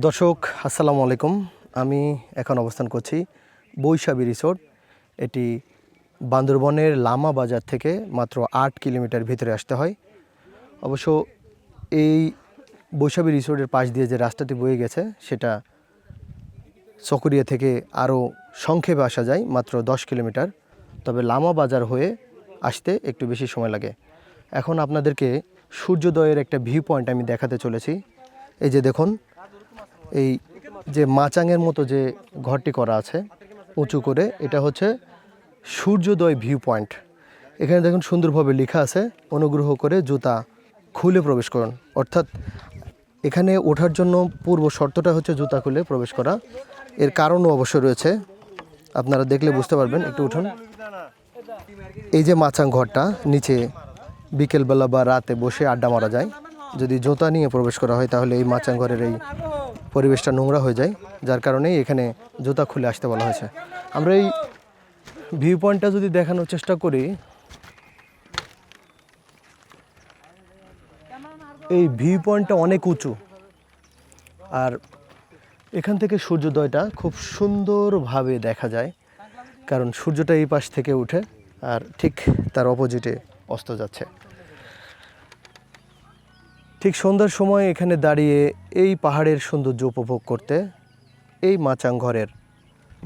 দর্শক আসসালামু আলাইকুম। আমি এখন অবস্থান করছি বৈশাখী রিসোর্ট। এটি বান্দরবনের লামা বাজার থেকে মাত্র 8 কিলোমিটার ভিতরে আসতে হয়। অবশ্য এই বৈশাখী রিসোর্টের পাশ দিয়ে যে রাস্তাটি বয়ে গেছে সেটা চকরিয়া থেকে আরও সংক্ষেপে আসা যায়, মাত্র 10 কিলোমিটার। তবে লামা বাজার হয়ে আসতে একটু বেশি সময় লাগে। এখন আপনাদেরকে সূর্যোদয়ের একটা ভিউ পয়েন্ট আমি দেখাতে চলেছি। এই যে দেখুন, এই যে মাচাঙের মতো যে ঘরটি করা আছে উঁচু করে, এটা হচ্ছে সূর্যোদয় ভিউ পয়েন্ট। এখানে দেখুন সুন্দরভাবে লেখা আছে, অনুগ্রহ করে জুতা খুলে প্রবেশ করুন। অর্থাৎ এখানে ওঠার জন্য পূর্ব শর্তটা হচ্ছে জুতা খুলে প্রবেশ করা। এর কারণও অবশ্য রয়েছে, আপনারা দেখলে বুঝতে পারবেন। একটু উঠুন। এই যে মাচাং ঘরটা, নিচে বিকেলবেলা বা রাতে বসে আড্ডা মারা যায়। যদি জুতা নিয়ে প্রবেশ করা হয় তাহলে এই মাচাং ঘরের এই পরিবেশটা নোংরা হয়ে যায়, যার কারণেই এখানে জুতা খুলে আসতে বলা হয়েছে। আমরা এই ভিউ পয়েন্টটা যদি দেখানোর চেষ্টা করি, এই ভিউ পয়েন্টটা অনেক উঁচু, আর এখান থেকে সূর্যোদয়টা খুব সুন্দরভাবে দেখা যায়, কারণ সূর্যটা এই পাশ থেকে উঠে আর ঠিক তার অপোজিটে অস্ত যাচ্ছে। ঠিক সন্ধ্যার সময় এখানে দাঁড়িয়ে এই পাহাড়ের সৌন্দর্য উপভোগ করতে এই মাচাং ঘরের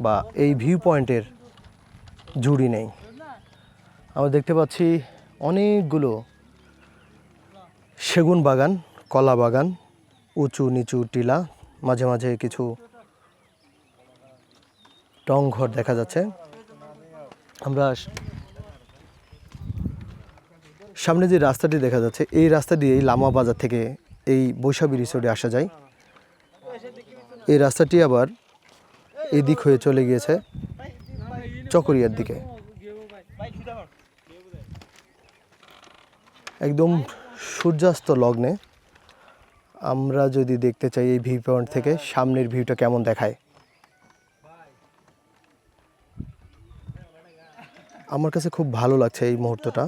বা এই ভিউ পয়েন্টের জুড়ি নেই। আমরা দেখতে পাচ্ছি অনেকগুলো সেগুন বাগান, কলা বাগান, উঁচু নিচু টিলা, মাঝে মাঝে কিছু টং ঘর দেখা যাচ্ছে। আমরা সামনে যে রাস্তাটি দেখা যাচ্ছে, এই রাস্তা দিয়েই লামা বাজার থেকে এই বৈশাখী রিসোর্টে আসা যায়। এই রাস্তাটি আবার এদিক হয়ে চলে গিয়েছে চকরিয়ার দিকে। একদম সূর্যাস্ত লগ্নে আমরা যদি দেখতে চাই এই ভিউ পয়েন্ট থেকে সামনের ভিউটা কেমন দেখায়, আমার কাছে খুব ভালো লাগছে এই মুহূর্তটা।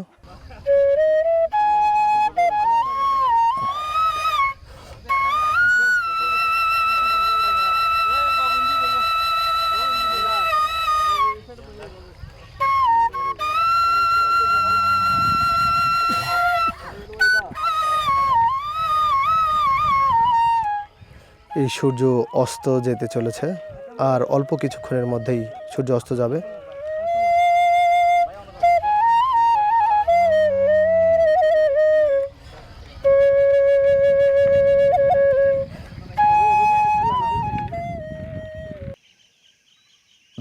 এই সূর্য অস্ত যেতে চলেছে, আর অল্প কিছুক্ষণের মধ্যেই সূর্য অস্ত যাবে।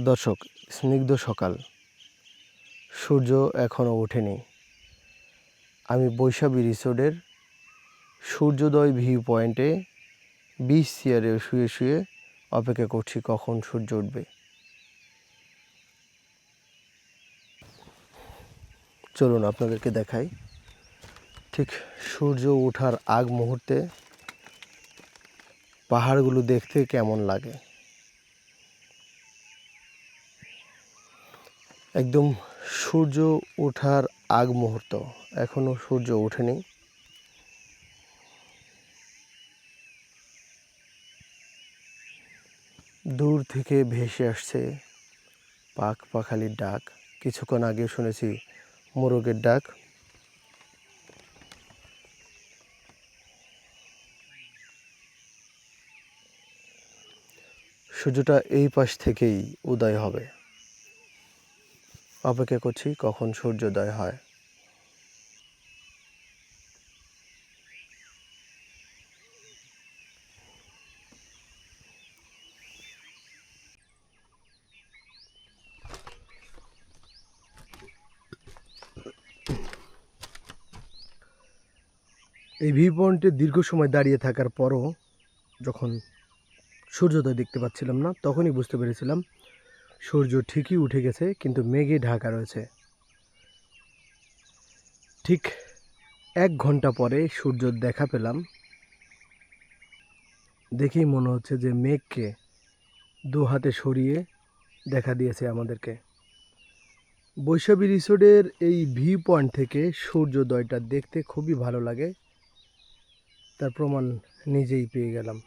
দর্শক, স্নিগ্ধ সকাল, সূর্য এখনও ওঠেনি। আমি বৈশাখী রিসোর্টের সূর্যোদয় ভিউ পয়েন্টে বিচ চেয়ারে শুয়ে শুয়ে অপেক্ষা করছি কখন সূর্য উঠবে। চলুন আপনাদেরকে দেখাই ঠিক সূর্য ওঠার আগ মুহূর্তে পাহাড়গুলো দেখতে কেমন লাগে। একদম সূর্য ওঠার আগ মুহূর্ত, এখনো সূর্য ওঠেনি। দূর থেকে ভেসে আসছে পাখ পাখালির ডাক। কিছুক্ষণ আগে শুনেছি মোরগের ডাক। সূর্যটা এই পাশ থেকেই উদয় হবে, অপেক্ষা করছি কখন সূর্যোদয় হয়। এই ভিউ পয়েন্টে দীর্ঘ সময় দাঁড়িয়ে থাকার পরও যখন সূর্যোদয় দেখতে পাচ্ছিলাম না, তখনই বুঝতে পেরেছিলাম সূর্য ঠিকই উঠে গেছে, কিন্তু মেঘে ঢাকা রয়েছে। ঠিক 1 ঘন্টা পরে সূর্য দেখা পেলাম। দেখেই মনে হচ্ছে যে মেঘকে 2 হাতে সরিয়ে দেখা দিয়েছে আমাদেরকে। বৈশাখী রিসোর্টের এই ভিউ পয়েন্ট থেকে সূর্যোদয়টা দেখতে খুবই ভালো লাগে, তার প্রমাণ নিজেই পেয়ে গেলাম।